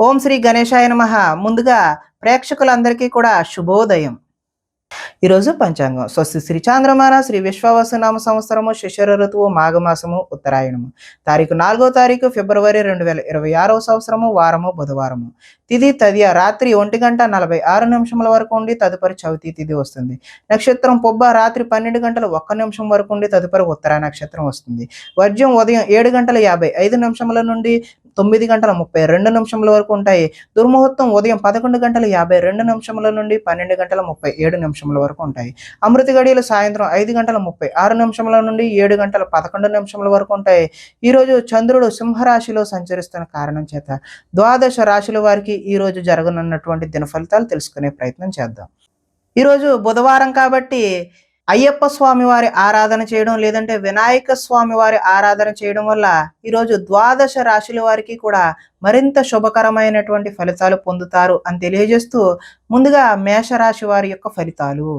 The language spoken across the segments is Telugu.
ఓం శ్రీ గణేశాయ నమః. ముందుగా ప్రేక్షకులందరికీ కూడా శుభోదయం. ఈరోజు పంచాంగం స్వస్తి శ్రీ చాంద్రమాన శ్రీ విశ్వావసు నామ సంవత్సరము శిశిర ఋతువు మాఘమాసము ఉత్తరాయణము తారీఖు 4వ ఫిబ్రవరి 2026 సంవత్సరము వారము బుధవారము. తిథి తదియ రాత్రి 1:46 వరకు ఉండి తదుపరి చవితి తిథి వస్తుంది. నక్షత్రం పొబ్బ రాత్రి 12:01 వరకు ఉండి తదుపరి ఉత్తరా నక్షత్రం వస్తుంది. వర్జ్యం ఉదయం 7:55 నుండి 9:32 వరకు ఉంటాయి. దుర్ముహూర్తం ఉదయం 11:52 నుండి 12:37 వరకు ఉంటాయి. అమృత గడియలు సాయంత్రం 5:36 నుండి 7:11 వరకు ఉంటాయి. ఈరోజు చంద్రుడు సింహరాశిలో సంచరిస్తున్న కారణం చేత ద్వాదశ రాశుల వారికి ఈరోజు జరగనున్నటువంటి దిన ఫలితాలు తెలుసుకునే ప్రయత్నం చేద్దాం. ఈరోజు బుధవారం కాబట్టి అయ్యప్ప స్వామి వారి ఆరాధన చేయడం లేదంటే వినాయక స్వామి వారి ఆరాధన చేయడం వల్ల ఈరోజు ద్వాదశ రాశుల వారికి కూడా మరింత శుభకరమైనటువంటి ఫలితాలు పొందుతారు అని తెలియజేస్తూ ముందుగా మేషరాశి వారి యొక్క ఫలితాలు.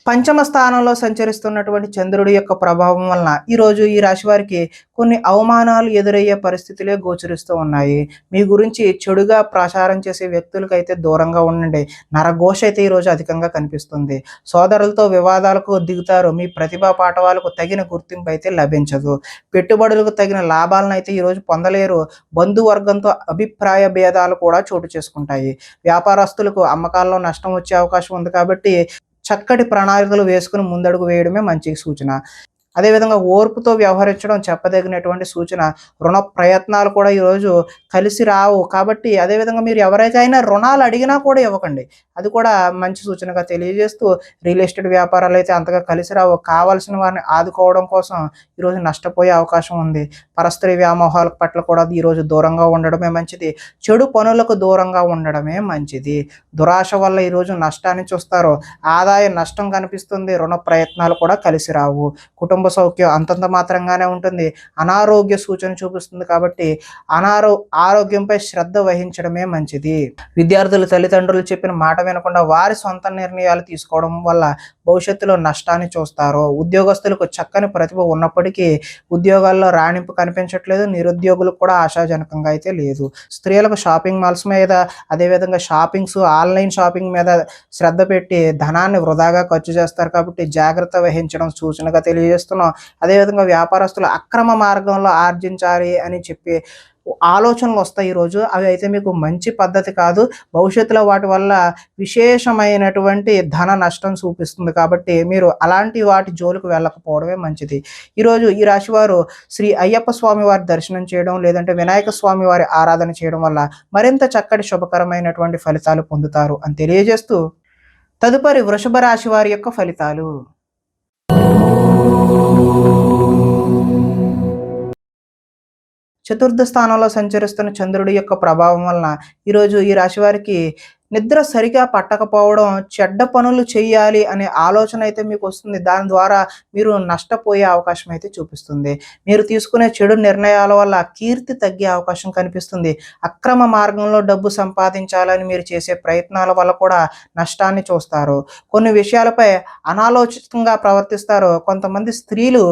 పంచమ స్థానంలో సంచరిస్తున్నటువంటి చంద్రుడి యొక్క ప్రభావం వలన ఈరోజు ఈ రాశి వారికి కొన్ని అవమానాలు ఎదురయ్యే పరిస్థితులే గోచరిస్తూ ఉన్నాయి. మీ గురించి చెడుగా ప్రచారం చేసే వ్యక్తులకైతే దూరంగా ఉండండి. నరఘోష అయితే ఈరోజు అధికంగా కనిపిస్తుంది. సోదరులతో వివాదాలకు దిగుతారు. మీ ప్రతిభా పాఠవాలకు తగిన గుర్తింపు అయితే లభించదు. పెట్టుబడులకు తగిన లాభాలను అయితే ఈరోజు పొందలేరు. బంధువర్గంతో అభిప్రాయ భేదాలు కూడా చోటు చేసుకుంటాయి. వ్యాపారస్తులకు అమ్మకాల్లో నష్టం వచ్చే అవకాశం ఉంది కాబట్టి చక్కటి ప్రణాళికలు వేసుకుని ముందడుగు వేయడమే మంచి సూచన. అదేవిధంగా ఓర్పుతో వ్యవహరించడం చెప్పదగినటువంటి సూచన. రుణ ప్రయత్నాలు కూడా ఈరోజు కలిసి రావు కాబట్టి అదేవిధంగా మీరు ఎవరికైనా రుణాలు అడిగినా కూడా ఇవ్వకండి. అది కూడా మంచి సూచనగా తెలియజేస్తూ రియల్ ఎస్టేట్ వ్యాపారాలు అయితే అంతగా కలిసి రావు. కావాల్సిన వారిని ఆదుకోవడం కోసం ఈరోజు నష్టపోయే అవకాశం ఉంది. పరస్త్రీ వ్యామోహాల పట్ల కూడా ఈరోజు దూరంగా ఉండడమే మంచిది. చెడు పనులకు దూరంగా ఉండడమే మంచిది. దురాశ వల్ల ఈరోజు నష్టాన్ని చూస్తారు. ఆదాయ నష్టం కనిపిస్తుంది. రుణ ప్రయత్నాలు కూడా కలిసి రావు. కుటుంబ సౌఖ్యం అంతంత మాత్రంగానే ఉంటుంది. అనారోగ్య సూచన చూపిస్తుంది కాబట్టి ఆరోగ్యంపై శ్రద్ధ వహించడమే మంచిది. విద్యార్థులు తల్లిదండ్రులు చెప్పిన మాట వినకుండా వారి సొంత నిర్ణయాలు తీసుకోవడం వల్ల భవిష్యత్తులో నష్టాన్ని చూస్తారు. ఉద్యోగస్తులకు చక్కని ప్రతిభ ఉన్నప్పటికీ ఉద్యోగాల్లో రాణింపు కనిపించట్లేదు. నిరుద్యోగులకు కూడా ఆశాజనకంగా అయితే లేదు. స్త్రీలకు షాపింగ్ మాల్స్ మీద అదేవిధంగా ఆన్లైన్ షాపింగ్ మీద శ్రద్ధ పెట్టి ధనాన్ని వృధాగా ఖర్చు చేస్తారు కాబట్టి జాగ్రత్త వహించడం సూచనగా తెలియజేస్తున్నాం. అదేవిధంగా వ్యాపారస్తులు అక్రమ మార్గంలో ఆర్జించాలి అని చెప్పి ఆలోచనలు వస్తాయి ఈరోజు. అవి అయితే మీకు మంచి పద్ధతి కాదు. భవిష్యత్తులో వాటి వల్ల విశేషమైనటువంటి ధన నష్టం చూపిస్తుంది కాబట్టి మీరు అలాంటి వాటి జోలికి వెళ్ళకపోవడమే మంచిది. ఈరోజు ఈ రాశి వారు శ్రీ అయ్యప్ప స్వామి వారి దర్శనం చేయడం లేదంటే వినాయక స్వామి వారి ఆరాధన చేయడం వల్ల మరింత చక్కటి శుభకరమైనటువంటి ఫలితాలు పొందుతారు అని తెలియజేస్తూ తదుపరి వృషభ రాశి వారి యొక్క ఫలితాలు. చతుర్థ స్థానంలో సంచరిస్తున్న చంద్రుడి యొక్క ప్రభావం వలన ఈరోజు ఈ రాశి వారికి నిద్ర సరిగా పట్టకపోవడం, చెడ్డ పనులు చేయాలి అనే ఆలోచన అయితే మీకు వస్తుంది. దాని ద్వారా మీరు నష్టపోయే అవకాశం అయితే చూపిస్తుంది. మీరు తీసుకునే చెడు నిర్ణయాల వల్ల కీర్తి తగ్గే అవకాశం కనిపిస్తుంది. అక్రమ మార్గంలో డబ్బు సంపాదించాలని మీరు చేసే ప్రయత్నాల వల్ల కూడా నష్టాన్ని చూస్తారు. కొన్ని విషయాలపై అనాలోచితంగా ప్రవర్తిస్తారు. కొంతమంది స్త్రీలు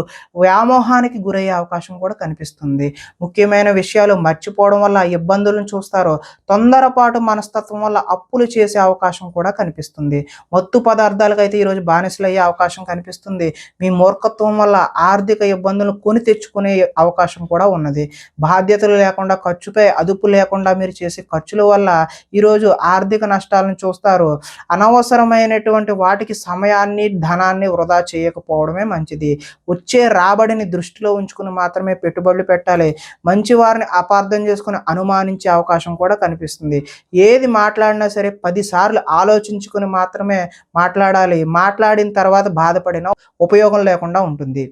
వ్యామోహానికి గురయ్యే అవకాశం కూడా కనిపిస్తుంది. ముఖ్యమైన విషయాలు మర్చిపోవడం వల్ల ఇబ్బందులను చూస్తారు. తొందరపాటు మనస్తత్వం వల్ల అప్పులు చేసే అవకాశం కూడా కనిపిస్తుంది. మత్తు పదార్థాలకు అయితే ఈరోజు బానిసలు అయ్యే అవకాశం కనిపిస్తుంది. మీ మూర్ఖత్వం వల్ల ఆర్థిక ఇబ్బందులను కొని తెచ్చుకునే అవకాశం కూడా ఉన్నది. బాధ్యతలు లేకుండా ఖర్చుపై అదుపు లేకుండా మీరు చేసే ఖర్చుల వల్ల ఈరోజు ఆర్థిక నష్టాలను చూస్తారు. అనవసరమైనటువంటి వాటికి సమయాన్ని ధనాన్ని వృధా చేయకపోవడమే మంచిది. వచ్చే రాబడిని దృష్టిలో ఉంచుకుని మాత్రమే పెట్టుబడులు పెట్టాలి. మంచి వారిని అపార్థం చేసుకుని అనుమానించే అవకాశం కూడా కనిపిస్తుంది. ఏది మాట్లాడినా సరే 10 సార్లు ఆలోచించుకుని మాత్రమే మాట్లాడాలి. మాట్లాడిన తర్వాత బాధపడిన ఉపయోగం లేకుండా ఉంటుంది.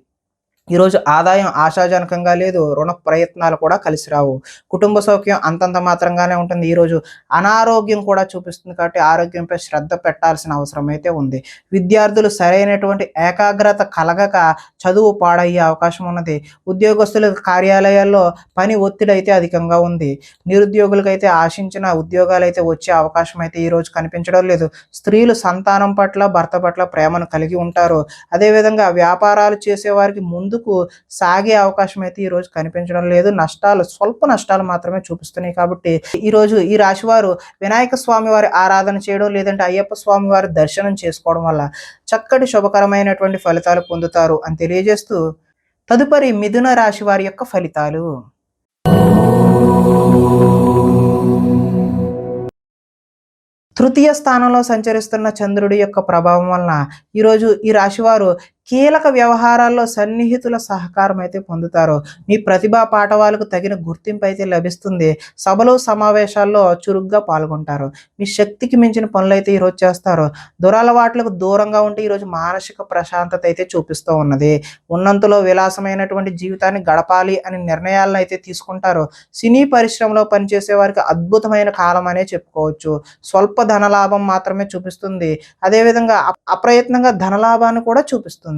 ఈరోజు ఆదాయం ఆశాజనకంగా లేదు. రుణ ప్రయత్నాలు కూడా కలిసి రావు. కుటుంబ సౌఖ్యం అంతంత మాత్రంగానే ఉంటుంది. ఈరోజు అనారోగ్యం కూడా చూపిస్తుంది కాబట్టి ఆరోగ్యంపై శ్రద్ధ పెట్టాల్సిన అవసరం అయితే ఉంది. విద్యార్థులు సరైనటువంటి ఏకాగ్రత కలగక చదువు పాడయ్యే అవకాశం ఉన్నది. ఉద్యోగస్తుల కార్యాలయాల్లో పని ఒత్తిడి అయితే అధికంగా ఉంది. నిరుద్యోగులకైతే ఆశించిన ఉద్యోగాలు అయితే వచ్చే అవకాశం అయితే ఈరోజు కనిపించడం లేదు. స్త్రీలు సంతానం పట్ల భర్త పట్ల ప్రేమను కలిగి ఉంటారు. అదేవిధంగా వ్యాపారాలు చేసే వారికి ముందు ముందుకు సాగే అవకాశం అయితే ఈరోజు కనిపించడం లేదు. స్వల్ప నష్టాలు మాత్రమే చూపిస్తున్నాయి. కాబట్టి ఈరోజు ఈ రాశివారు వినాయక స్వామి వారి ఆరాధన చేయడం, లేదంటే అయ్యప్ప స్వామి వారి దర్శనం చేసుకోవడం వల్ల చక్కటి శుభకరమైనటువంటి ఫలితాలు పొందుతారు అని తెలియజేస్తూ, తదుపరి మిథున రాశి వారి యొక్క ఫలితాలు. తృతీయ స్థానంలో సంచరిస్తున్న చంద్రుడి యొక్క ప్రభావం వలన ఈరోజు ఈ రాశివారు కీలక వ్యవహారాల్లో సన్నిహితుల సహకారం అయితే పొందుతారు. మీ ప్రతిభా పాఠవాలకు తగిన గుర్తింపు అయితే లభిస్తుంది. సభలు సమావేశాల్లో చురుగ్గా పాల్గొంటారు. మీ శక్తికి మించిన పనులు అయితే ఈరోజు చేస్తారు. దురలవాట్లకు దూరంగా ఉంటే ఈరోజు మానసిక ప్రశాంతత అయితే చూపిస్తూ ఉన్నది. ఉన్నంతలో విలాసమైనటువంటి జీవితాన్ని గడపాలి అని నిర్ణయాలను అయితే తీసుకుంటారు. సినీ పరిశ్రమలో పనిచేసే వారికి అద్భుతమైన కాలం అనే చెప్పుకోవచ్చు. స్వల్ప ధనలాభం మాత్రమే చూపిస్తుంది. అదేవిధంగా అప్రయత్నంగా ధనలాభాన్ని కూడా చూపిస్తుంది.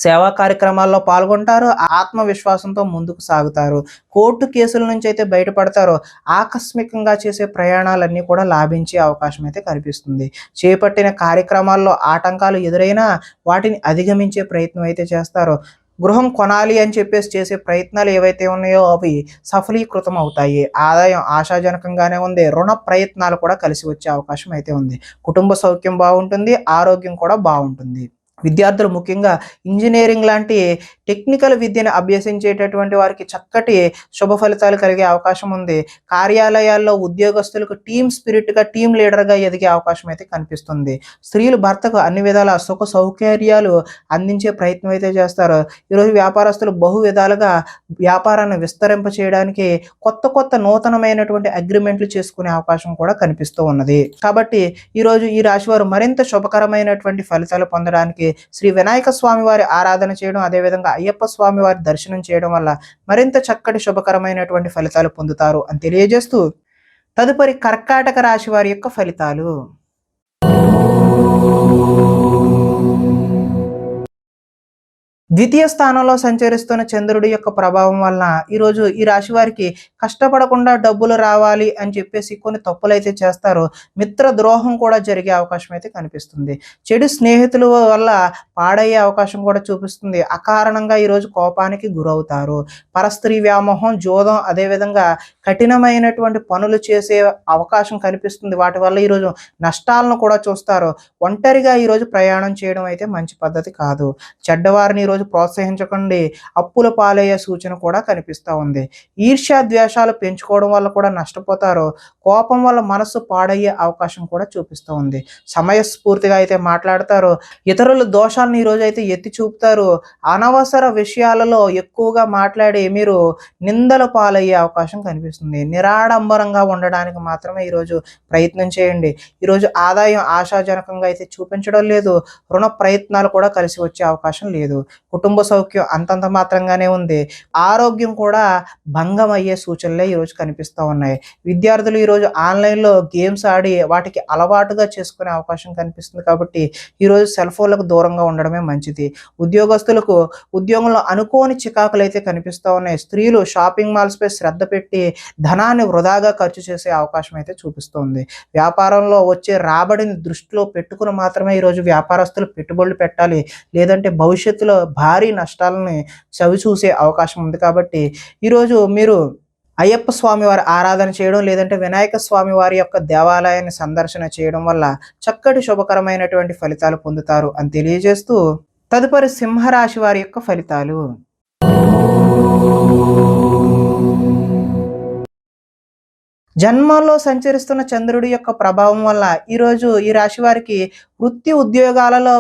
సేవా కార్యక్రమాల్లో పాల్గొంటారు. ఆత్మవిశ్వాసంతో ముందుకు సాగుతారు. కోర్టు కేసుల నుంచి అయితే బయటపడతారు. ఆకస్మికంగా చేసే ప్రయాణాలన్నీ కూడా లాభించే అవకాశం అయితే కనిపిస్తుంది. చేపట్టిన కార్యక్రమాల్లో ఆటంకాలు ఎదురైనా వాటిని అధిగమించే ప్రయత్నం అయితే చేస్తారు. గృహం కొనాలి అని చెప్పేసి చేసే ప్రయత్నాలు ఏవైతే ఉన్నాయో అవి సఫలీకృతం అవుతాయి. ఆదాయం ఆశాజనకంగానే ఉంది. రుణ ప్రయత్నాలు కూడా కలిసి వచ్చే అవకాశం అయితే ఉంది. కుటుంబ సౌఖ్యం బాగుంటుంది. ఆరోగ్యం కూడా బాగుంటుంది. విద్యార్థులు ముఖ్యంగా ఇంజనీరింగ్ లాంటి టెక్నికల్ విద్యను అభ్యసించేటటువంటి వారికి చక్కటి శుభ ఫలితాలు కలిగే అవకాశం ఉంది. కార్యాలయాల్లో ఉద్యోగస్తులకు టీమ్ స్పిరిట్గా, టీమ్ లీడర్గా ఎదిగే అవకాశం అయితే కనిపిస్తుంది. స్త్రీలు భర్తకు అన్ని విధాల సుఖ సౌకర్యాలు అందించే ప్రయత్నం అయితే చేస్తారు. ఈరోజు వ్యాపారస్తులు బహు విధాలుగా వ్యాపారాన్ని విస్తరింప చేయడానికి కొత్త నూతనమైనటువంటి అగ్రిమెంట్లు చేసుకునే అవకాశం కూడా కనిపిస్తూ ఉన్నది. కాబట్టి ఈరోజు ఈ రాశివారు మరింత శుభకరమైనటువంటి ఫలితాలు పొందడానికి శ్రీ వినాయక స్వామి వారి ఆరాధన చేయడం, అదేవిధంగా అయ్యప్ప స్వామి వారి దర్శనం చేయడం వల్ల మరింత చక్కటి శుభకరమైనటువంటి ఫలితాలు పొందుతారు అని తెలియజేస్తూ, తదుపరి కర్కాటక రాశి వారి యొక్క ఫలితాలు. ద్వితీయ స్థానంలో సంచరిస్తున్న చంద్రుడి యొక్క ప్రభావం వలన ఈరోజు ఈ రాశి వారికి కష్టపడకుండా డబ్బులు రావాలి అని చెప్పేసి కొన్ని తప్పులైతే చేస్తారు. మిత్ర ద్రోహం కూడా జరిగే అవకాశం అయితే కనిపిస్తుంది. చెడు స్నేహితుల వల్ల పాడయ్యే అవకాశం కూడా చూపిస్తుంది. అకారణంగా ఈరోజు కోపానికి గురవుతారు. పరస్త్రీ వ్యామోహం, జోదం, అదేవిధంగా కఠినమైనటువంటి పనులు చేసే అవకాశం కనిపిస్తుంది. వాటి వల్ల ఈరోజు నష్టాలను కూడా చూస్తారు. ఒంటరిగా ఈరోజు ప్రయాణం చేయడం అయితే మంచి పద్ధతి కాదు. చెడ్డవారిని ఈరోజు ప్రోత్సహించకండి. అప్పుల పాలయ్యే సూచన కూడా కనిపిస్తూ ఉంది. ఈర్ష్య ద్వేషాలు పెంచుకోవడం వల్ల కూడా నష్టపోతారు. కోపం వల్ల మనసు పాడయ్యే అవకాశం కూడా చూపిస్తూ ఉంది. సమయస్ఫూర్తిగా అయితే మాట్లాడతారు. ఇతరుల దోషాలను ఈరోజు అయితే ఎత్తి చూపుతారు. అనవసర విషయాలలో ఎక్కువగా మాట్లాడి మీరు నిందల పాలయ్యే అవకాశం కనిపిస్తుంది. నిరాడంబరంగా ఉండడానికి మాత్రమే ఈరోజు ప్రయత్నం చేయండి. ఈరోజు ఆదాయం ఆశాజనకంగా అయితే చూపించడం లేదు. రుణ ప్రయత్నాలు కూడా కలిసి వచ్చే అవకాశం లేదు. కుటుంబ సౌఖ్యం అంతంత మాత్రంగానే ఉంది. ఆరోగ్యం కూడా భంగం అయ్యే సూచనలే ఈరోజు కనిపిస్తూ ఉన్నాయి. విద్యార్థులు ఈరోజు ఆన్లైన్లో గేమ్స్ ఆడి వాటికి అలవాటుగా చేసుకునే అవకాశం కనిపిస్తుంది. కాబట్టి ఈరోజు సెల్ ఫోన్లకు దూరంగా ఉండడమే మంచిది. ఉద్యోగస్తులకు ఉద్యోగంలో అనుకోని చికాకులు అయితే కనిపిస్తూ ఉన్నాయి. స్త్రీలు షాపింగ్ మాల్స్పై శ్రద్ధ పెట్టి ధనాన్ని వృధాగా ఖర్చు చేసే అవకాశం అయితే చూపిస్తుంది. వ్యాపారంలో వచ్చే రాబడిని దృష్టిలో పెట్టుకుని మాత్రమే ఈరోజు వ్యాపారస్తులు పెట్టుబడులు పెట్టాలి. లేదంటే భవిష్యత్తులో భారీ నష్టాలని చవిచూసే అవకాశం ఉంది. కాబట్టి ఈరోజు మీరు అయ్యప్ప స్వామి వారి ఆరాధన చేయడం, లేదంటే వినాయక స్వామి వారి యొక్క దేవాలయాన్ని సందర్శన చేయడం వల్ల చక్కటి శుభకరమైనటువంటి ఫలితాలు పొందుతారు అని తెలియజేస్తూ, తదుపరి సింహరాశి వారి యొక్క ఫలితాలు. జన్మంలో సంచరిస్తున్న చంద్రుడి యొక్క ప్రభావం వల్ల ఈరోజు ఈ రాశి వారికి వృత్తి ఉద్యోగాలలో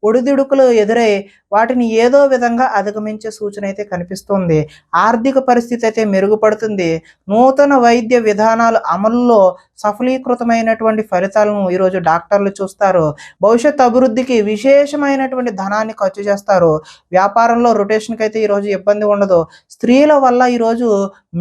ఒడిదుడుకులు ఎదురై వాటిని ఏదో విధంగా అధిగమించే సూచన అయితే కనిపిస్తుంది. ఆర్థిక పరిస్థితి అయితే మెరుగుపడుతుంది. నూతన వైద్య విధానాలు అమలులో సఫలీకృతమైనటువంటి ఫలితాలను ఈరోజు డాక్టర్లు చూస్తారు. భవిష్యత్ అభివృద్ధికి విశేషమైనటువంటి ధనాన్ని ఖర్చు చేస్తారు. వ్యాపారంలో రొటేషన్కి అయితే ఈరోజు ఇబ్బంది ఉండదు. స్త్రీల వల్ల ఈరోజు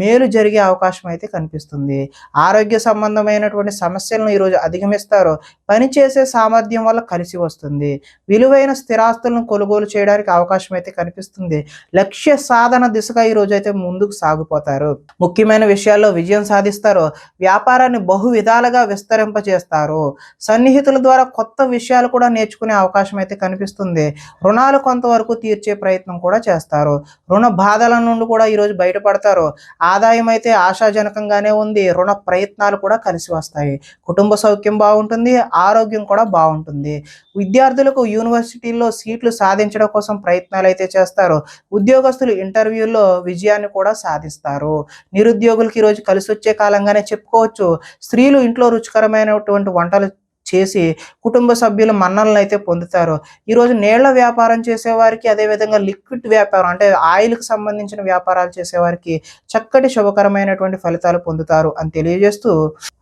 మేలు జరిగే అవకాశం అయితే కనిపిస్తుంది. ఆరోగ్య సంబంధమైనటువంటి సమస్యలను ఈరోజు అధిగమిస్తారు. పనిచేసే సామర్థ్యం ఆదాయం వల్ల కలిసి వస్తుంది. విలువైన స్థిరాస్తులను కొనుగోలు చేయడానికి అవకాశం అయితే కనిపిస్తుంది. లక్ష్య సాధన దిశగా ఈ రోజు అయితే ముందుకు సాగిపోతారు. ముఖ్యమైన విషయాల్లో విజయం సాధిస్తారు. వ్యాపారాన్ని బహు విధాలుగా విస్తరింపజేస్తారు. సన్నిహితుల ద్వారా కొత్త విషయాలు కూడా నేర్చుకునే అవకాశం అయితే కనిపిస్తుంది. రుణాలు కొంతవరకు తీర్చే ప్రయత్నం కూడా చేస్తారు. రుణ బాధల నుండి కూడా ఈరోజు బయటపడతారు. ఆదాయం అయితే ఆశాజనకంగానే ఉంది. రుణ ప్రయత్నాలు కూడా కలిసి వస్తాయి. కుటుంబ సౌఖ్యం బాగుంటుంది. ఆరోగ్యం కూడా బాగుంటుంది. విద్యార్థులకు యూనివర్సిటీల్లో సీట్లు సాధించడం కోసం ప్రయత్నాలు అయితే చేస్తారు. ఉద్యోగస్తులు ఇంటర్వ్యూల్లో విజయాన్ని కూడా సాధిస్తారు. నిరుద్యోగులకి ఈరోజు కలిసి వచ్చే కాలంగానే చెప్పుకోవచ్చు. స్త్రీలు ఇంట్లో రుచికరమైనటువంటి వంటలు చేసి కుటుంబ సభ్యుల మన్ననలు అయితే పొందుతారు. ఈరోజు నీళ్ల వ్యాపారం చేసేవారికి, అదేవిధంగా లిక్విడ్ వ్యాపారం అంటే ఆయిల్కి సంబంధించిన వ్యాపారాలు చేసేవారికి చక్కటి శుభకరమైనటువంటి ఫలితాలు పొందుతారు అని తెలియజేస్తూ,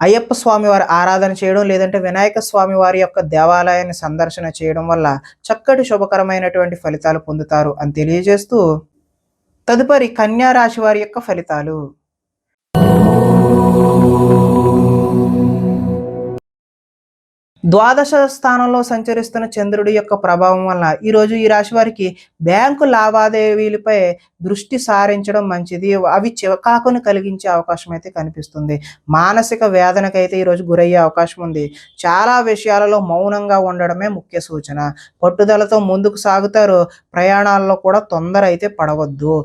అయ్యప్ప స్వామి వారి ఆరాధన చేయడం లేదంటే వినాయక స్వామి వారి యొక్క దేవాలయాన్ని సందర్శన చేయడం వల్ల చక్కటి శుభకరమైనటువంటి ఫలితాలు పొందుతారు అని తెలియజేస్తూ, తదుపరి కన్యా రాశి వారి యొక్క ఫలితాలు. ద్వాదశ స్థానంలో సంచరిస్తున్న చంద్రుడి యొక్క ప్రభావం వలన ఈరోజు ఈ రాశి వారికి బ్యాంకు లావాదేవీలపై దృష్టి సారించడం మంచిది. అవి చికాకును కలిగించే అవకాశం అయితే కనిపిస్తుంది. మానసిక వేదనకైతే ఈరోజు గురయ్యే అవకాశం ఉంది. చాలా విషయాలలో మౌనంగా ఉండడమే ముఖ్య సూచన. పట్టుదలతో ముందుకు సాగుతారు. ప్రయాణాల్లో కూడా తొందర అయితే పడవద్దు.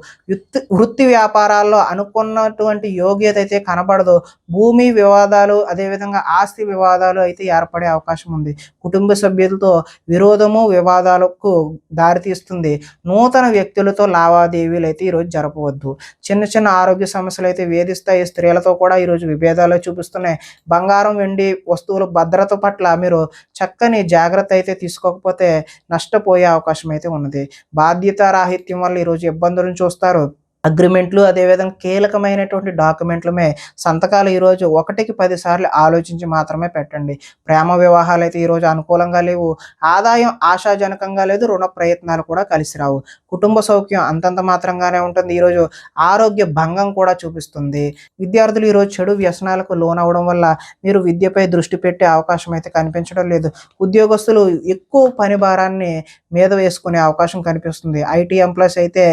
వృత్తి వ్యాపారాల్లో అనుకున్నటువంటి యోగ్యత అయితే కనబడదు. భూమి వివాదాలు, అదేవిధంగా ఆస్తి వివాదాలు అయితే ఏర్పడే అవకాశం ఉంది. కుటుంబ సభ్యులతో విరోధము, వివాదాలకు దారితీస్తుంది. నూతన వ్యక్తులతో లావాదేవీలు అయితే ఈరోజు జరపవద్దు. చిన్న చిన్న ఆరోగ్య సమస్యలు అయితే వేధిస్తాయి. స్త్రీలతో కూడా ఈరోజు విభేదాలు చూపిస్తున్నాయి. బంగారం, వెండి వస్తువుల భద్రత పట్ల మీరు చక్కని జాగ్రత్త అయితే తీసుకోకపోతే నష్టపోయే అవకాశం అయితే ఉన్నది. బాధ్యతారాహిత్యం వల్ల ఈరోజు ఇబ్బందులను చూస్తారు. అగ్రిమెంట్లు, అదేవిధంగా కీలకమైనటువంటి డాక్యుమెంట్లమే సంతకాలు ఈరోజు 1కి 10 సార్లు ఆలోచించి మాత్రమే పెట్టండి. ప్రేమ వివాహాలు అయితే ఈరోజు అనుకూలంగా లేవు. ఆదాయం ఆశాజనకంగా లేదు. రుణ ప్రయత్నాలు కూడా కలిసి రావు. కుటుంబ సౌఖ్యం అంతంత మాత్రంగానే ఉంటుంది. ఈరోజు ఆరోగ్య భంగం కూడా చూపిస్తుంది. విద్యార్థులు ఈరోజు చెడు వ్యసనాలకు లోనవడం వల్ల మీరు విద్యపై దృష్టి పెట్టే అవకాశం అయితే కనిపించడం లేదు. ఉద్యోగస్తులు ఎక్కువ పని భారాన్ని మీద వేసుకునే అవకాశం కనిపిస్తుంది. ఐటీ ఎంప్లాయీస్ అయితే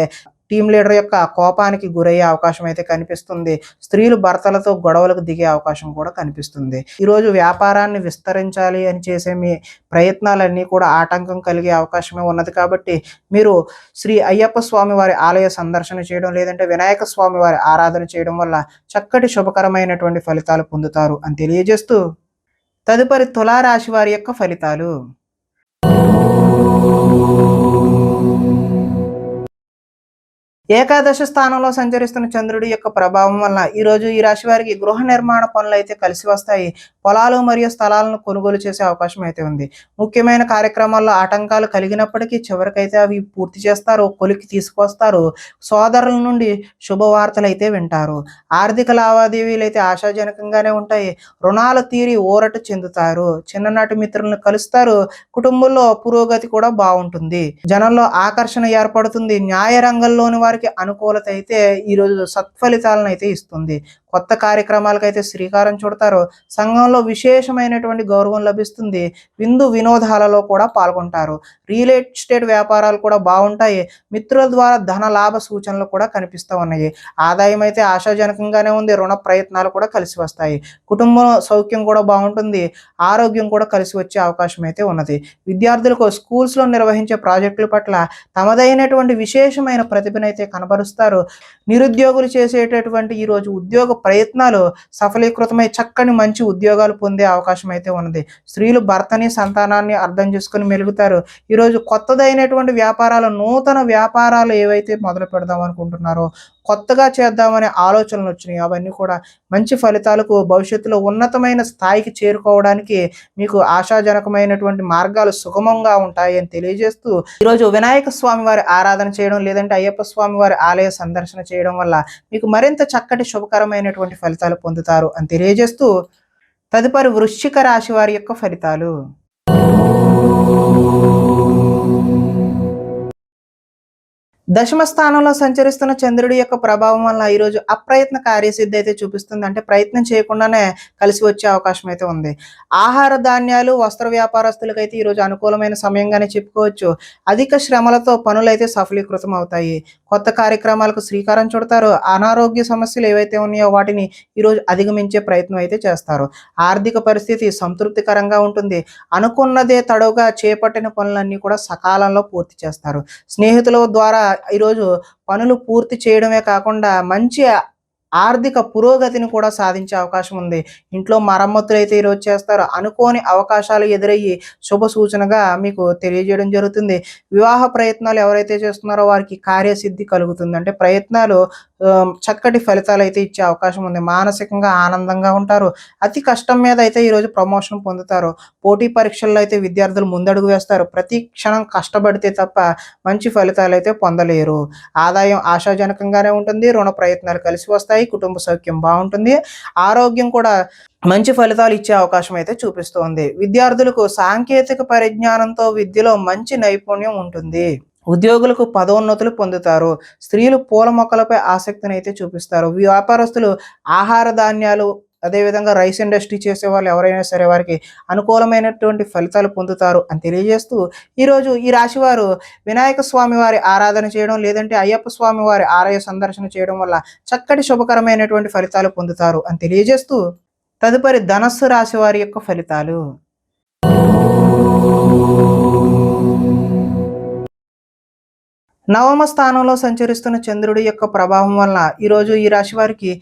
టీం లీడర్ యొక్క కోపానికి గురయ్యే అవకాశం అయితే కనిపిస్తుంది. స్త్రీలు భర్తలతో గొడవలకు దిగే అవకాశం కూడా కనిపిస్తుంది. ఈరోజు వ్యాపారాన్ని విస్తరించాలి అని చేసే మీ ప్రయత్నాలన్నీ కూడా ఆటంకం కలిగే అవకాశమే ఉన్నది. కాబట్టి మీరు శ్రీ అయ్యప్ప స్వామి వారి ఆలయ సందర్శన చేయడం లేదంటే వినాయక స్వామి వారి ఆరాధన చేయడం వల్ల చక్కటి శుభకరమైనటువంటి ఫలితాలు పొందుతారు అని తెలియజేస్తూ, తదుపరి తులారాశి వారి యొక్క ఫలితాలు. ఏకాదశ స్థానంలో సంచరిస్తున్న చంద్రుడి యొక్క ప్రభావం వలన ఈరోజు ఈ రాశి వారికి గృహ నిర్మాణ పనులు అయితే కలిసి వస్తాయి. పొలాలు మరియు స్థలాలను కొనుగోలు చేసే అవకాశం అయితే ఉంది. ముఖ్యమైన కార్యక్రమాల్లో ఆటంకాలు కలిగినప్పటికీ చివరికైతే అవి పూర్తి చేస్తారు, కొలికి తీసుకొస్తారు. సోదరుల నుండి శుభవార్తలు అయితే వింటారు. ఆర్థిక లావాదేవీలు అయితే ఆశాజనకంగానే ఉంటాయి. రుణాలు తీరి ఊరట చెందుతారు. చిన్ననాటి మిత్రులను కలుస్తారు. కుటుంబంలో పురోగతి కూడా బాగుంటుంది. జనంలో ఆకర్షణ ఏర్పడుతుంది. న్యాయ రంగంలోని వారికి అనుకూలత అయితే ఈరోజు సత్ఫలితాలను అయితే ఇస్తుంది. కొత్త కార్యక్రమాలకైతే శ్రీకారం చుడతారు. సంఘంలో విశేషమైనటువంటి గౌరవం లభిస్తుంది. విందు వినోదాలలో కూడా పాల్గొంటారు. రియల్ ఎస్టేట్ వ్యాపారాలు కూడా బాగుంటాయి. మిత్రుల ద్వారా ధన లాభ సూచనలు కూడా కనిపిస్తూ ఉన్నాయి. ఆదాయం అయితే ఆశాజనకంగానే ఉంది. రుణ ప్రయత్నాలు కూడా కలిసి వస్తాయి. కుటుంబం సౌఖ్యం కూడా బాగుంటుంది. ఆరోగ్యం కూడా కలిసి వచ్చే అవకాశం అయితే ఉన్నది. విద్యార్థులకు స్కూల్స్లో నిర్వహించే ప్రాజెక్టుల పట్ల తమదైనటువంటి విశేషమైన ప్రతిభనైతే కనబరుస్తారు. నిరుద్యోగులు చేసేటటువంటి ఈరోజు ఉద్యోగ ప్రయత్నాలు సఫలీకృతమై చక్కని మంచి ఉద్యోగాలు పొందే అవకాశం అయితే ఉన్నది. స్త్రీలు భర్తని, సంతానాన్ని అర్థం చేసుకుని మెలుగుతారు. ఈరోజు కొత్తదైనటువంటి వ్యాపారాలు, నూతన వ్యాపారాలు ఏవైతే మొదలు పెడదాం అనుకుంటున్నారో, కొత్తగా చేద్దామనే ఆలోచనలు వచ్చినాయి, అవన్నీ కూడా మంచి ఫలితాలకు, భవిష్యత్తులో ఉన్నతమైన స్థాయికి చేరుకోవడానికి మీకు ఆశాజనకమైనటువంటి మార్గాలు సుగమంగా ఉంటాయి అని తెలియజేస్తూ, ఈరోజు వినాయక స్వామి వారి ఆరాధన చేయడం లేదంటే అయ్యప్ప స్వామి వారి ఆలయ సందర్శన చేయడం వల్ల మీకు మరింత చక్కటి శుభకరమైనటువంటి ఫలితాలు పొందుతారు అని తెలియజేస్తూ, తదుపరి వృశ్చిక రాశి వారి యొక్క ఫలితాలు. దశమ స్థానంలో సంచరిస్తున్న చంద్రుడి యొక్క ప్రభావం వల్ల ఈరోజు అప్రయత్న కార్యసిద్ధి అయితే చూపిస్తుంది. అంటే ప్రయత్నం చేయకుండానే కలిసి వచ్చే అవకాశం అయితే ఉంది. ఆహార ధాన్యాలు, వస్త్ర వ్యాపారస్తులకైతే ఈరోజు అనుకూలమైన సమయంగానే చెప్పుకోవచ్చు. అధిక శ్రమలతో పనులైతే సఫలీకృతం అవుతాయి. కొత్త కార్యక్రమాలకు శ్రీకారం చుడతారు. అనారోగ్య సమస్యలు ఏవైతే ఉన్నాయో వాటిని ఈరోజు అధిగమించే ప్రయత్నం అయితే చేస్తారు. ఆర్థిక పరిస్థితి సంతృప్తికరంగా ఉంటుంది. అనుకున్నదే తడవుగా చేపట్టిన పనులన్నీ కూడా సకాలంలో పూర్తి చేస్తారు. స్నేహితుల ద్వారా ఈరోజు పనులు పూర్తి చేయడమే కాకుండా మంచి ఆర్థిక పురోగతిని కూడా సాధించే అవకాశం ఉంది. ఇంట్లో మరమ్మతులైతే ఈరోజు చేస్తారు. అనుకోని అవకాశాలు ఎదురయ్యి శుభ సూచనగా మీకు తెలియజేయడం జరుగుతుంది. వివాహ ప్రయత్నాలు ఎవరైతే చేస్తున్నారో వారికి కార్యసిద్ధి కలుగుతుంది. అంటే ప్రయత్నాలు చక్కటి ఫలితాలైతే ఇచ్చే అవకాశం ఉంది. మానసికంగా ఆనందంగా ఉంటారు. అతి కష్టం మీద అయితే ఈరోజు ప్రమోషన్ పొందుతారు. పోటీ పరీక్షల్లో అయితే విద్యార్థులు ముందడుగు వేస్తారు. ప్రతి క్షణం కష్టపడితే తప్ప మంచి ఫలితాలైతే పొందలేరు. ఆదాయం ఆశాజనకంగానే ఉంటుంది. రుణ ప్రయత్నాలు కలిసి వస్తాయి. కుటుంబ సౌఖ్యం బాగుంటుంది. ఆరోగ్యం కూడా మంచి ఫలితాలు ఇచ్చే అవకాశం అయితే చూపిస్తోంది. విద్యార్థులకు సాంకేతిక పరిజ్ఞానంతో విద్యలో మంచి నైపుణ్యం ఉంటుంది. ఉద్యోగులకు పదోన్నతులు పొందుతారు. స్త్రీలు పూల మొక్కలపై ఆసక్తిని అయితే చూపిస్తారు. వ్యాపారస్తులు ఆహార ధాన్యాలు, అదేవిధంగా రైస్ ఇండస్ట్రీ చేసే వాళ్ళు ఎవరైనా సరే వారికి అనుకూలమైనటువంటి ఫలితాలు పొందుతారు అని తెలియజేస్తూ, ఈరోజు ఈ రాశి వారు వినాయక స్వామి వారి ఆరాధన చేయడం, లేదంటే అయ్యప్ప స్వామి వారి ఆలయ సందర్శన చేయడం వల్ల చక్కటి శుభకరమైనటువంటి ఫలితాలు పొందుతారు అని తెలియజేస్తూ, తదుపరి ధనస్సు రాశి వారి యొక్క ఫలితాలు. నవమ స్థానంలో సంచరిస్తున్న చంద్రుడి యొక్క ప్రభావం వలన ఈరోజు ఈ రాశి వారికి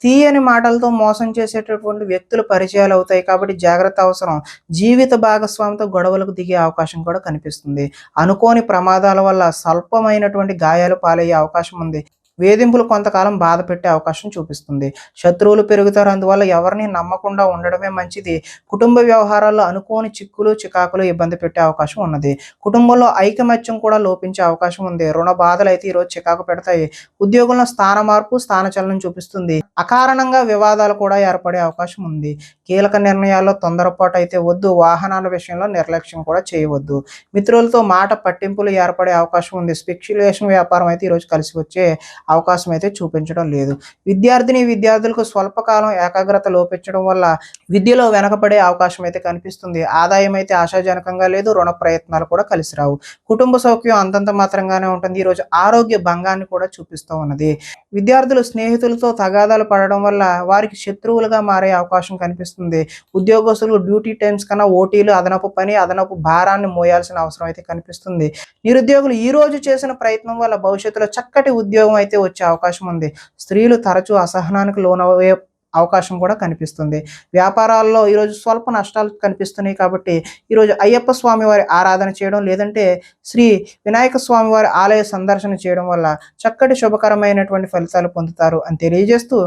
తీయని మాటలతో మోసం చేసేటటువంటి వ్యక్తులు పరిచయాలు అవుతాయి. కాబట్టి జాగ్రత్త అవసరం. జీవిత భాగస్వామితో గొడవలకు దిగే అవకాశం కూడా కనిపిస్తుంది. అనుకోని ప్రమాదాల వల్ల స్వల్పమైనటువంటి గాయాలు పాలయ్యే అవకాశం ఉంది. వేధింపులు కొంతకాలం బాధ పెట్టే అవకాశం చూపిస్తుంది. శత్రువులు పెరుగుతారు. అందువల్ల ఎవరిని నమ్మకుండా ఉండడమే మంచిది. కుటుంబ వ్యవహారాల్లో అనుకోని చిక్కులు, చికాకులు ఇబ్బంది పెట్టే అవకాశం ఉన్నది. కుటుంబంలో ఐకమత్యం కూడా లోపించే అవకాశం ఉంది. రుణ బాధలు అయితే ఈరోజు చికాకు పెడతాయి. ఉద్యోగంలో స్థాన మార్పు, స్థానచలనం చూపిస్తుంది. అకారణంగా వివాదాలు కూడా ఏర్పడే అవకాశం ఉంది. కీలక నిర్ణయాల్లో తొందరపాటు అయితే వద్దు. వాహనాల విషయంలో నిర్లక్ష్యం కూడా చేయవద్దు. మిత్రులతో మాట పట్టింపులు ఏర్పడే అవకాశం ఉంది. స్పెక్యులేషన్ వ్యాపారం అయితే ఈరోజు కలిసి వచ్చే అవకాశం అయితే చూపించడం లేదు. విద్యార్థులకు స్వల్పకాలం ఏకాగ్రత లోపించడం వల్ల విద్యలో వెనకబడే అవకాశం అయితే కనిపిస్తుంది. ఆదాయం అయితే ఆశాజనకంగా లేదు. రుణ ప్రయత్నాలు కూడా కలిసి రావు. కుటుంబ సౌఖ్యం అంతంత మాత్రంగానే ఉంటుంది. ఈరోజు ఆరోగ్య భంగాన్ని కూడా చూపిస్తూ ఉన్నది. విద్యార్థులు స్నేహితులతో తగాదాలు పడడం వల్ల వారికి శత్రువులుగా మారే అవకాశం కనిపిస్తుంది. ఉద్యోగస్తులు డ్యూటీ టైమ్స్ కన్నా ఓటీలు, అదనపు పని, అదనపు భారాన్ని మోయాల్సిన అవసరం అయితే కనిపిస్తుంది. నిరుద్యోగులు ఈ రోజు చేసిన ప్రయత్నం వల్ల భవిష్యత్తులో చక్కటి ఉద్యోగం అయితే వచ్చే అవకాశం ఉంది. స్త్రీలు తరచూ అసహనానికి లోనయ్యే అవకాశం కూడా కనిపిస్తుంది. వ్యాపారాల్లో ఈరోజు స్వల్ప నష్టాలు కనిపిస్తున్నాయి. కాబట్టి ఈరోజు అయ్యప్ప స్వామి వారి ఆరాధన చేయడం, లేదంటే శ్రీ వినాయక స్వామి వారి ఆలయ సందర్శన చేయడం వల్ల చక్కటి శుభకరమైనటువంటి ఫలితాలు పొందుతారు అని తెలియజేస్తూ,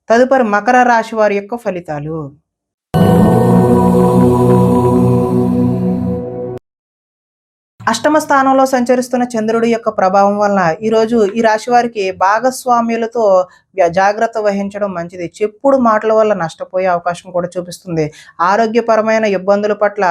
తదుపరి మకర రాశి వారి యొక్క ఫలితాలు. అష్టమ స్థానంలో సంచరిస్తున్న చంద్రుడి యొక్క ప్రభావం వలన ఈరోజు ఈ రాశి వారికి భాగస్వామ్యులతో జాగ్రత్త వహించడం మంచిది. చెప్పుడు మాటల వల్ల నష్టపోయే అవకాశం కూడా చూపిస్తుంది. ఆరోగ్యపరమైన ఇబ్బందుల పట్ల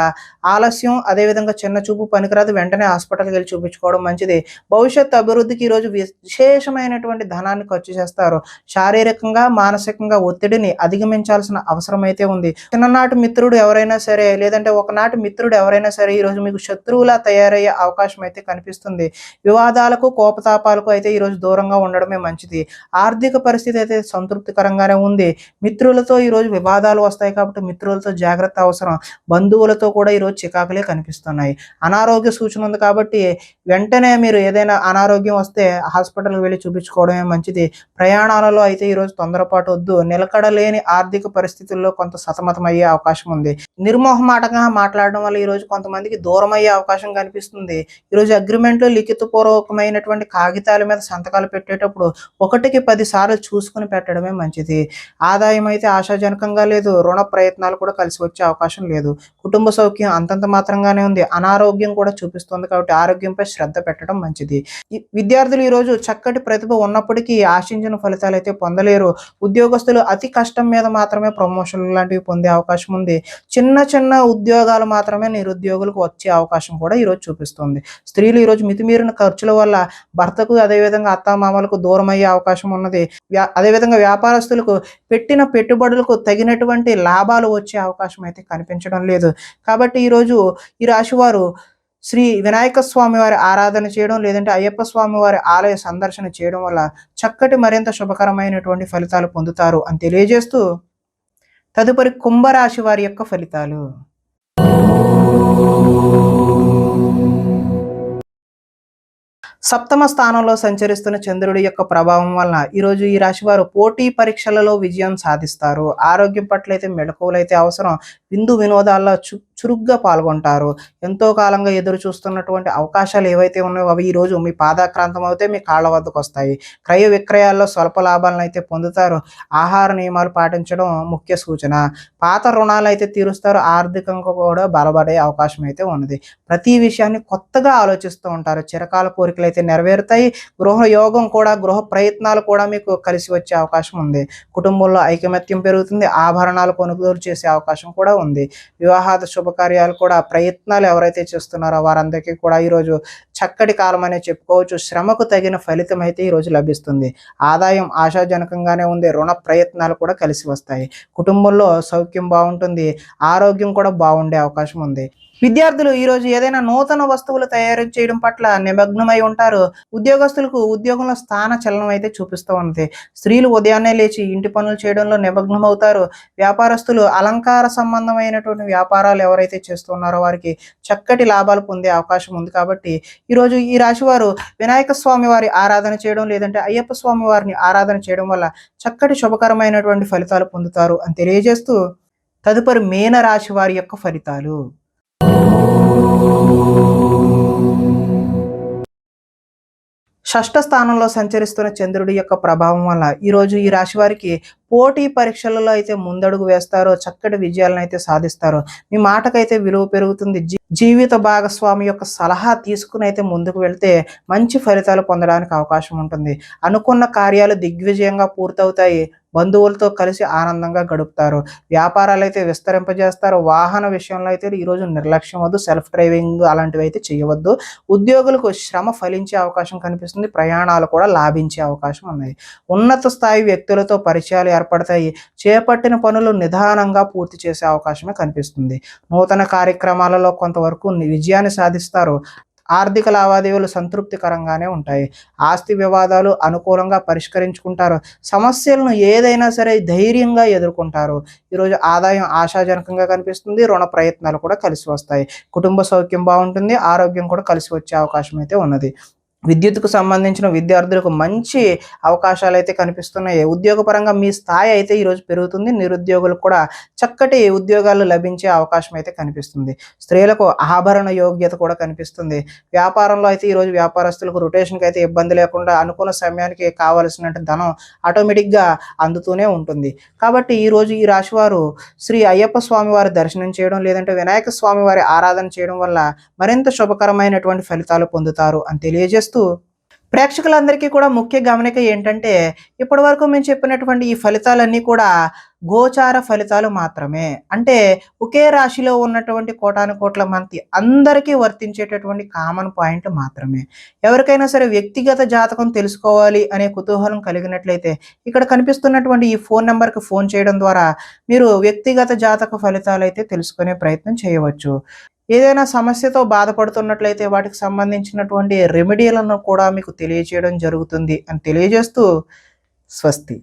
ఆలస్యం, అదేవిధంగా చిన్న చూపు పనికిరాదు. వెంటనే హాస్పిటల్కి వెళ్ళి చూపించుకోవడం మంచిది. భవిష్యత్తు అభివృద్ధికి ఈరోజు విశేషమైనటువంటి ధనాన్ని ఖర్చు చేస్తారు. శారీరకంగా, మానసికంగా ఒత్తిడిని అధిగమించాల్సిన అవసరం అయితే ఉంది. చిన్ననాటి మిత్రుడు ఎవరైనా సరే, లేదంటే ఒకనాటి మిత్రుడు ఎవరైనా సరే ఈరోజు మీకు శత్రువులా తయారయ్యే అవకాశం అయితే కనిపిస్తుంది. వివాదాలకు, కోపతాపాలకు అయితే ఈరోజు దూరంగా ఉండడమే మంచిది. ఆర్థిక పరిస్థితి అయితే సంతృప్తికరంగానే ఉంది. మిత్రులతో ఈరోజు వివాదాలు వస్తాయి. కాబట్టి మిత్రులతో జాగ్రత్త అవసరం. బంధువులతో కూడా ఈరోజు చికాకులే కనిపిస్తున్నాయి. అనారోగ్య సూచన ఉంది. కాబట్టి వెంటనే మీరు ఏదైనా అనారోగ్యం వస్తే హాస్పిటల్కి వెళ్ళి చూపించుకోవడమే మంచిది. ప్రయాణాలలో అయితే ఈరోజు తొందరపాటు వద్దు. నిలకడలేని ఆర్థిక పరిస్థితుల్లో కొంత సతమతమయ్యే అవకాశం ఉంది. నిర్మోహమాటంగా మాట్లాడడం వల్ల ఈరోజు కొంతమందికి దూరం అయ్యే అవకాశం కనిపిస్తుంది. ఈరోజు అగ్రిమెంట్లు, లిఖితపూర్వకమైనటువంటి కాగితాల మీద సంతకాలు పెట్టేటప్పుడు 1కి 10 సార్లు చూసుకుని పెట్టడమే మంచిది. ఆదాయం అయితే ఆశాజనకంగా లేదు. రుణ ప్రయత్నాలు కూడా కలిసి వచ్చే అవకాశం లేదు. కుటుంబ సౌఖ్యం అంతంత మాత్రంగానే ఉంది. అనారోగ్యం కూడా చూపిస్తుంది కాబట్టి ఆరోగ్యంపై శ్రద్ధ పెట్టడం మంచిది. ఈ విద్యార్థులు ఈరోజు చక్కటి ప్రతిభ ఉన్నప్పటికీ ఆశించిన ఫలితాలైతే పొందలేరు. ఉద్యోగస్తులు అతి కష్టం మీద మాత్రమే ప్రమోషన్లు లాంటివి పొందే అవకాశం ఉంది. చిన్న చిన్న ఉద్యోగాలు మాత్రమే నిరుద్యోగులకు వచ్చే అవకాశం కూడా ఈరోజు చూపిస్తుంది. స్త్రీలు ఈరోజు మితిమీరిన ఖర్చుల వల్ల భర్తకు అదేవిధంగా అత్తామామలకు దూరం అయ్యే అవకాశం ఉన్నది. అదేవిధంగా వ్యాపారస్తులకు పెట్టిన పెట్టుబడులకు తగినటువంటి లాభాలు వచ్చే అవకాశం అయితే కనిపించడం లేదు. కాబట్టి ఈరోజు ఈ రాశివారు శ్రీ వినాయక స్వామి వారి ఆరాధన చేయడం, లేదంటే అయ్యప్ప స్వామి వారి ఆలయ సందర్శన చేయడం వల్ల చక్కటి మరింత శుభకరమైనటువంటి ఫలితాలు పొందుతారు అని తెలియజేస్తూ, తదుపరి కుంభరాశి వారి యొక్క ఫలితాలు. సప్తమ స్థానంలో సంచరిస్తున్న చంద్రుడి యొక్క ప్రభావం వలన ఈరోజు ఈ రాశి వారు పోటీ పరీక్షలలో విజయం సాధిస్తారు. ఆరోగ్యం పట్ల అయితే మెళకువలైతే అవసరం. విందు వినోదాల్లో చురుగ్గా పాల్గొంటారు. ఎంతో కాలంగా ఎదురు చూస్తున్నటువంటి అవకాశాలు ఏవైతే ఉన్నాయో అవి ఈరోజు మీ పాదాక్రాంతం అయితే మీ కాళ్ళ వద్దకు వస్తాయి. క్రయ విక్రయాల్లో స్వల్ప లాభాలను అయితే పొందుతారు. ఆహార నియమాలు పాటించడం ముఖ్య సూచన. పాత రుణాలు అయితే తీరుస్తారు. ఆర్థికంగా కూడా బలపడే అవకాశం అయితే ఉన్నది. ప్రతి విషయాన్ని కొత్తగా ఆలోచిస్తూ ఉంటారు. చిరకాల కోరికలు అయితే నెరవేరుతాయి. గృహ యోగం కూడా, గృహ ప్రయత్నాలు కూడా మీకు కలిసి వచ్చే అవకాశం ఉంది. కుటుంబంలో ఐకమత్యం పెరుగుతుంది. ఆభరణాలు కొనుగోలు చేసే అవకాశం కూడా ఉంది. వివాహాద శుభకార్యాలు కూడా ప్రయత్నాలు ఎవరైతే చేస్తున్నారో వారందరికీ కూడా ఈరోజు చక్కటి కాలం అనే చెప్పుకోవచ్చు. శ్రమకు తగిన ఫలితం అయితే ఈరోజు లభిస్తుంది. ఆదాయం ఆశాజనకంగానే ఉంది. రుణ ప్రయత్నాలు కూడా కలిసి వస్తాయి. కుటుంబంలో సౌఖ్యం బాగుంటుంది. ఆరోగ్యం కూడా బాగుండే అవకాశం ఉంది. విద్యార్థులు ఈరోజు ఏదైనా నూతన వస్తువులు తయారు చేయడం పట్ల నిమగ్నమై ఉంటారు. ఉద్యోగస్తులకు ఉద్యోగంలో స్థాన చలనం అయితే చూపిస్తూ ఉంది. స్త్రీలు ఉదయాన్నే లేచి ఇంటి పనులు చేయడంలో నిమగ్నమవుతారు. వ్యాపారస్తులు అలంకార సంబంధమైనటువంటి వ్యాపారాలు ఎవరైతే చేస్తున్నారో వారికి చక్కటి లాభాలు పొందే అవకాశం ఉంది. కాబట్టి ఈరోజు ఈ రాశి వారు వినాయక స్వామి వారి ఆరాధన చేయడం, లేదంటే అయ్యప్ప స్వామి వారిని ఆరాధన చేయడం వల్ల చక్కటి శుభకరమైనటువంటి ఫలితాలు పొందుతారు అని తెలియజేస్తూ, తదుపరి మీన రాశి వారి యొక్క ఫలితాలు. షష్ఠ స్థానంలో సంచరిస్తున్న చంద్రుడి యొక్క ప్రభావం వల్ల ఈరోజు ఈ రాశి వారికి పోటీ పరీక్షలలో అయితే ముందడుగు వేస్తారో, చక్కటి విజయాలను అయితే సాధిస్తారో. మీ మాటకైతే విలువ పెరుగుతుంది. జీవిత భాగస్వామి యొక్క సలహా తీసుకుని అయితే ముందుకు వెళ్తే మంచి ఫలితాలు పొందడానికి అవకాశం ఉంటుంది. అనుకున్న కార్యాలు దిగ్విజయంగా పూర్తవుతాయి. బంధువులతో కలిసి ఆనందంగా గడుపుతారు. వ్యాపారాలు అయితే విస్తరింపజేస్తారు. వాహన విషయంలో అయితే ఈరోజు నిర్లక్ష్యం వద్దు. సెల్ఫ్ డ్రైవింగ్ అలాంటివి అయితే చేయవద్దు. ఉద్యోగులకు శ్రమ ఫలించే అవకాశం కనిపిస్తుంది. ప్రయాణాలు కూడా లాభించే అవకాశం ఉన్నాయి. ఉన్నత స్థాయి వ్యక్తులతో పరిచయాలు ఏర్పడతాయి. చేపట్టిన పనులు నిదానంగా పూర్తి చేసే అవకాశమే కనిపిస్తుంది. నూతన కార్యక్రమాలలో కొంతవరకు విజయాన్ని సాధిస్తారు. ఆర్థిక లావాదేవీలు సంతృప్తికరంగానే ఉంటాయి. ఆస్తి వివాదాలు అనుకూలంగా పరిష్కరించుకుంటారు. సమస్యలను ఏదైనా సరే ధైర్యంగా ఎదుర్కొంటారు. ఈరోజు ఆదాయం ఆశాజనకంగా కనిపిస్తుంది. రుణ ప్రయత్నాలు కూడా కలిసి వస్తాయి. కుటుంబ సౌఖ్యం బాగుంటుంది. ఆరోగ్యం కూడా కలిసి వచ్చే అవకాశం అయితే ఉన్నది. విద్యుత్కు సంబంధించిన విద్యార్థులకు మంచి అవకాశాలు అయితే కనిపిస్తున్నాయి. ఉద్యోగపరంగా మీ స్థాయి అయితే ఈరోజు పెరుగుతుంది. నిరుద్యోగులకు కూడా చక్కటి ఉద్యోగాలు లభించే అవకాశం అయితే కనిపిస్తుంది. స్త్రీలకు ఆభరణ యోగ్యత కూడా కనిపిస్తుంది. వ్యాపారంలో అయితే ఈరోజు వ్యాపారస్తులకు రొటేషన్కి అయితే ఇబ్బంది లేకుండా అనుకున్న సమయానికి కావలసిన ధనం ఆటోమేటిక్గా అందుతూనే ఉంటుంది. కాబట్టి ఈరోజు ఈ రాశివారు శ్రీ అయ్యప్ప స్వామి వారి దర్శనం చేయడం, లేదంటే వినాయక స్వామి వారి ఆరాధన చేయడం వల్ల మరింత శుభకరమైనటువంటి ఫలితాలు పొందుతారు అని తెలియజేస్తూ, ప్రేక్షకులందరికీ కూడా ముఖ్య గమనిక ఏంటంటే, ఇప్పటి వరకు మేము చెప్పినటువంటి ఈ ఫలితాలన్నీ కూడా గోచార ఫలితాలు మాత్రమే. అంటే ఒకే రాశిలో ఉన్నటువంటి కోటాను కోట్ల మంది అందరికీ వర్తించేటటువంటి కామన్ పాయింట్ మాత్రమే. ఎవరికైనా సరే వ్యక్తిగత జాతకం తెలుసుకోవాలి అనే కుతూహలం కలిగినట్లయితే ఇక్కడ కనిపిస్తున్నటువంటి ఈ ఫోన్ నెంబర్కి ఫోన్ చేయడం ద్వారా మీరు వ్యక్తిగత జాతక ఫలితాలు అయితే తెలుసుకునే ప్రయత్నం చేయవచ్చు. ఏదైనా సమస్యతో బాధపడుతున్నట్లయితే వాటికి సంబంధించినటువంటి రెమెడీలను కూడా మీకు తెలియజేయడం జరుగుతుంది అని తెలియజేస్తూ, స్వస్తి.